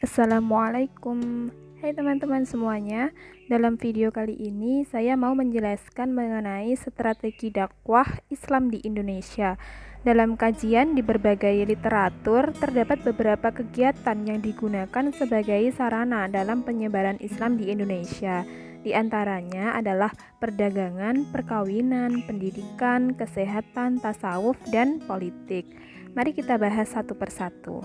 Assalamualaikum. Hai teman-teman semuanya. Dalam video kali ini saya mau menjelaskan mengenai strategi dakwah Islam di Indonesia. Dalam kajian di berbagai literatur terdapat beberapa kegiatan yang digunakan sebagai sarana dalam penyebaran Islam di Indonesia. Di antaranya adalah perdagangan, perkawinan, pendidikan, kesehatan, tasawuf, dan politik. Mari kita bahas satu persatu.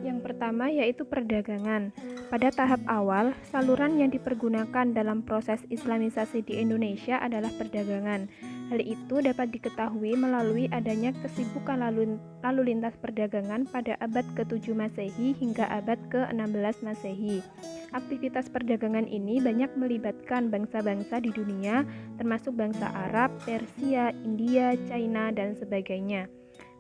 Yang pertama yaitu perdagangan. Pada tahap awal, saluran yang dipergunakan dalam proses Islamisasi di Indonesia adalah perdagangan. Hal itu dapat diketahui melalui adanya kesibukan lalu lintas perdagangan pada abad ke-7 Masehi hingga abad ke-16 Masehi. Aktivitas perdagangan ini banyak melibatkan bangsa-bangsa di dunia, termasuk bangsa Arab, Persia, India, China, dan sebagainya.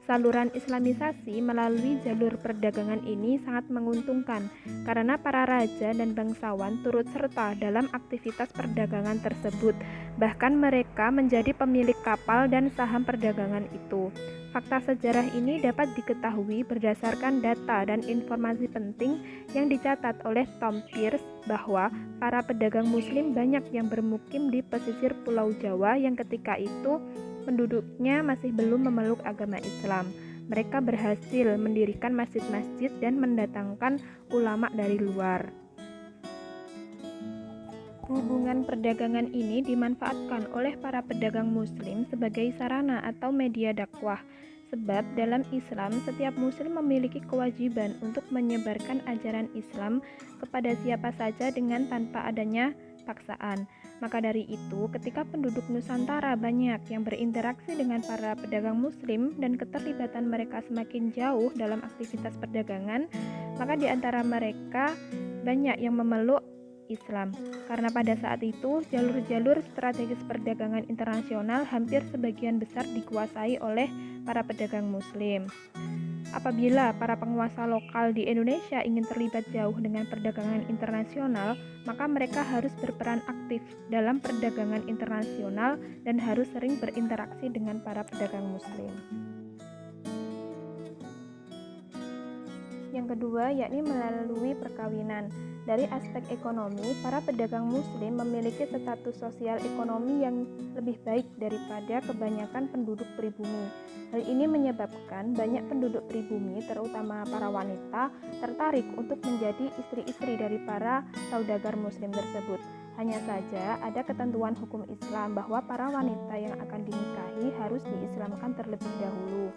Saluran Islamisasi melalui jalur perdagangan ini sangat menguntungkan karena para raja dan bangsawan turut serta dalam aktivitas perdagangan tersebut. Bahkan mereka menjadi pemilik kapal dan saham perdagangan itu. Fakta sejarah ini dapat diketahui berdasarkan data dan informasi penting yang dicatat oleh Tom Pierce bahwa para pedagang muslim banyak yang bermukim di pesisir Pulau Jawa yang ketika itu penduduknya masih belum memeluk agama Islam. Mereka berhasil mendirikan masjid-masjid dan mendatangkan ulama dari luar. Hubungan perdagangan ini dimanfaatkan oleh para pedagang muslim sebagai sarana atau media dakwah. Sebab dalam Islam, setiap muslim memiliki kewajiban untuk menyebarkan ajaran Islam kepada siapa saja dengan tanpa adanya paksaan. Maka dari itu, ketika penduduk Nusantara banyak yang berinteraksi dengan para pedagang muslim dan keterlibatan mereka semakin jauh dalam aktivitas perdagangan, maka di antara mereka banyak yang memeluk Islam. Karena pada saat itu, jalur-jalur strategis perdagangan internasional hampir sebagian besar dikuasai oleh para pedagang muslim. Apabila para penguasa lokal di Indonesia ingin terlibat jauh dengan perdagangan internasional, maka mereka harus berperan aktif dalam perdagangan internasional dan harus sering berinteraksi dengan para pedagang muslim. Yang kedua, yakni melalui perkawinan. Dari aspek ekonomi, para pedagang muslim memiliki status sosial ekonomi yang lebih baik daripada kebanyakan penduduk pribumi. Hal ini menyebabkan banyak penduduk pribumi, terutama para wanita, tertarik untuk menjadi istri-istri dari para saudagar muslim tersebut. Hanya saja ada ketentuan hukum Islam bahwa para wanita yang akan dinikahi harus diislamkan terlebih dahulu.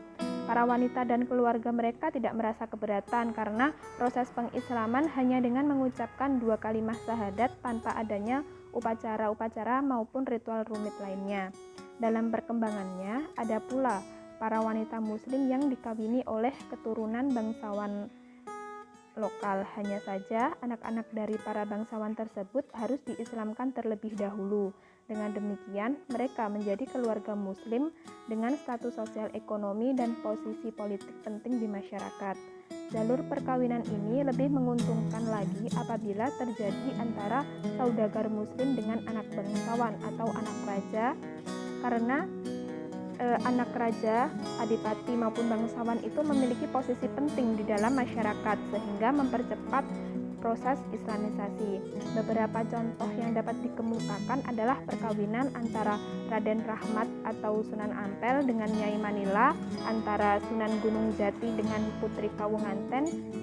Para wanita dan keluarga mereka tidak merasa keberatan karena proses pengislaman hanya dengan mengucapkan 2 kalimat syahadat tanpa adanya upacara-upacara maupun ritual rumit lainnya. Dalam perkembangannya, ada pula para wanita muslim yang dikawini oleh keturunan bangsawan lokal. Hanya saja anak-anak dari para bangsawan tersebut harus diislamkan terlebih dahulu. Dengan demikian, mereka menjadi keluarga muslim dengan status sosial ekonomi dan posisi politik penting di masyarakat. Jalur perkawinan ini lebih menguntungkan lagi apabila terjadi antara saudagar muslim dengan anak bangsawan atau anak raja, karena anak raja, adipati maupun bangsawan itu memiliki posisi penting di dalam masyarakat sehingga mempercepat proses Islamisasi. Beberapa contoh yang dapat dikemukakan adalah perkawinan antara Raden Rahmat atau Sunan Ampel dengan Nyai Manila, antara Sunan Gunung Jati dengan Putri Kawunganten.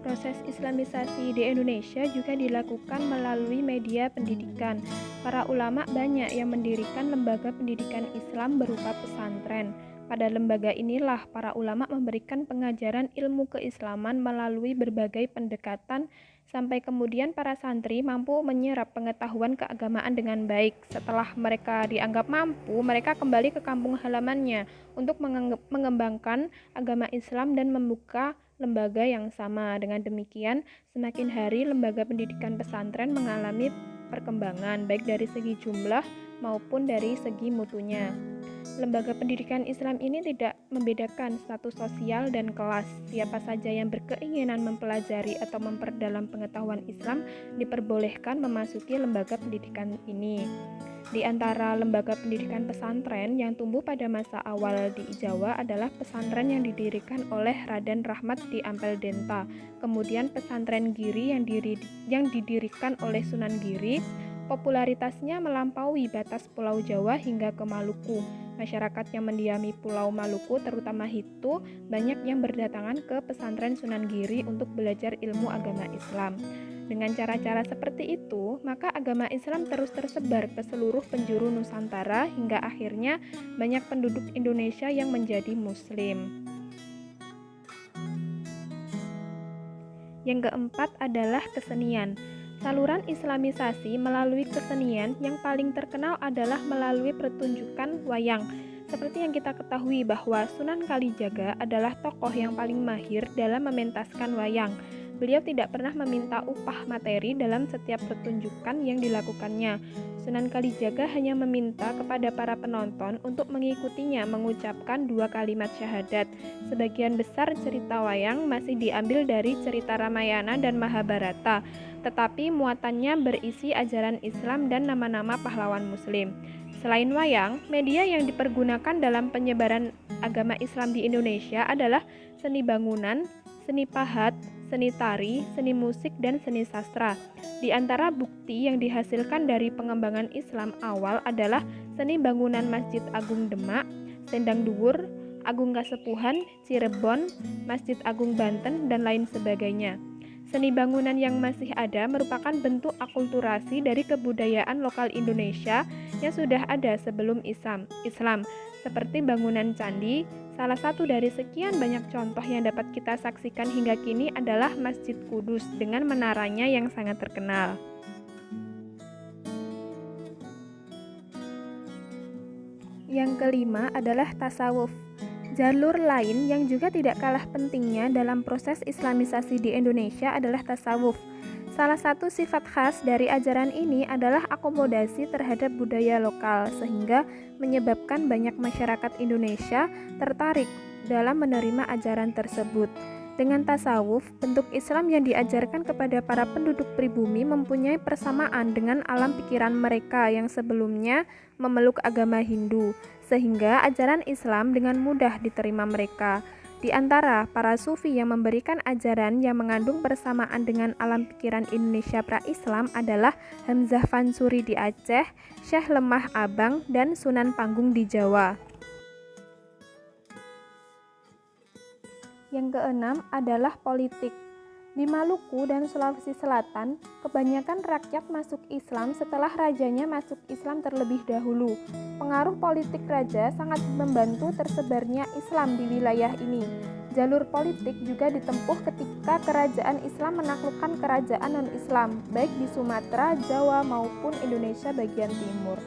Proses Islamisasi di Indonesia juga dilakukan melalui media pendidikan. Para ulama banyak yang mendirikan lembaga pendidikan Islam berupa pesantren. Pada lembaga inilah para ulama memberikan pengajaran ilmu keislaman melalui berbagai pendekatan sampai kemudian para santri mampu menyerap pengetahuan keagamaan dengan baik. Setelah mereka dianggap mampu, mereka kembali ke kampung halamannya untuk mengembangkan agama Islam dan membuka lembaga yang sama. Dengan demikian, semakin hari lembaga pendidikan pesantren mengalami perkembangan baik dari segi jumlah maupun dari segi mutunya. Lembaga pendidikan Islam ini tidak membedakan status sosial dan kelas. Siapa saja yang berkeinginan mempelajari atau memperdalam pengetahuan Islam diperbolehkan memasuki lembaga pendidikan ini. Di antara lembaga pendidikan pesantren yang tumbuh pada masa awal di Jawa adalah pesantren yang didirikan oleh Raden Rahmat di Ampel Denta, kemudian pesantren Giri yang didirikan oleh Sunan Giri. Popularitasnya melampaui batas Pulau Jawa hingga ke Maluku. Masyarakat yang mendiami Pulau Maluku, terutama Hitu, banyak yang berdatangan ke pesantren Sunan Giri untuk belajar ilmu agama Islam. Dengan cara-cara seperti itu, maka agama Islam terus tersebar ke seluruh penjuru Nusantara hingga akhirnya banyak penduduk Indonesia yang menjadi Muslim. Yang keempat adalah kesenian. Saluran Islamisasi melalui kesenian yang paling terkenal adalah melalui pertunjukan wayang. Seperti yang kita ketahui bahwa Sunan Kalijaga adalah tokoh yang paling mahir dalam mementaskan wayang. Beliau tidak pernah meminta upah materi dalam setiap pertunjukan yang dilakukannya. Sunan Kalijaga hanya meminta kepada para penonton untuk mengikutinya mengucapkan 2 kalimat syahadat. Sebagian besar cerita wayang masih diambil dari cerita Ramayana dan Mahabharata, tetapi muatannya berisi ajaran Islam dan nama-nama pahlawan Muslim. Selain wayang, media yang dipergunakan dalam penyebaran agama Islam di Indonesia adalah seni bangunan, seni pahat, seni tari, seni musik, dan seni sastra. Di antara bukti yang dihasilkan dari pengembangan Islam awal adalah seni bangunan Masjid Agung Demak, Sendang Duwur, Agung Kasepuhan, Cirebon, Masjid Agung Banten, dan lain sebagainya. Seni bangunan yang masih ada merupakan bentuk akulturasi dari kebudayaan lokal Indonesia yang sudah ada sebelum Islam, seperti bangunan candi. Salah satu dari sekian banyak contoh yang dapat kita saksikan hingga kini adalah Masjid Kudus dengan menaranya yang sangat terkenal. Yang kelima adalah tasawuf. Jalur lain yang juga tidak kalah pentingnya dalam proses Islamisasi di Indonesia adalah tasawuf. Salah satu sifat khas dari ajaran ini adalah akomodasi terhadap budaya lokal, sehingga menyebabkan banyak masyarakat Indonesia tertarik dalam menerima ajaran tersebut. Dengan tasawuf, bentuk Islam yang diajarkan kepada para penduduk pribumi mempunyai persamaan dengan alam pikiran mereka yang sebelumnya memeluk agama Hindu, sehingga ajaran Islam dengan mudah diterima mereka. Di antara para sufi yang memberikan ajaran yang mengandung persamaan dengan alam pikiran Indonesia pra-Islam adalah Hamzah Fansuri di Aceh, Syekh Lemah Abang, dan Sunan Panggung di Jawa. Yang keenam adalah politik. Di Maluku dan Sulawesi Selatan, kebanyakan rakyat masuk Islam setelah rajanya masuk Islam terlebih dahulu. Pengaruh politik raja sangat membantu tersebarnya Islam di wilayah ini. Jalur politik juga ditempuh ketika kerajaan Islam menaklukkan kerajaan non-Islam, baik di Sumatera, Jawa, maupun Indonesia bagian timur.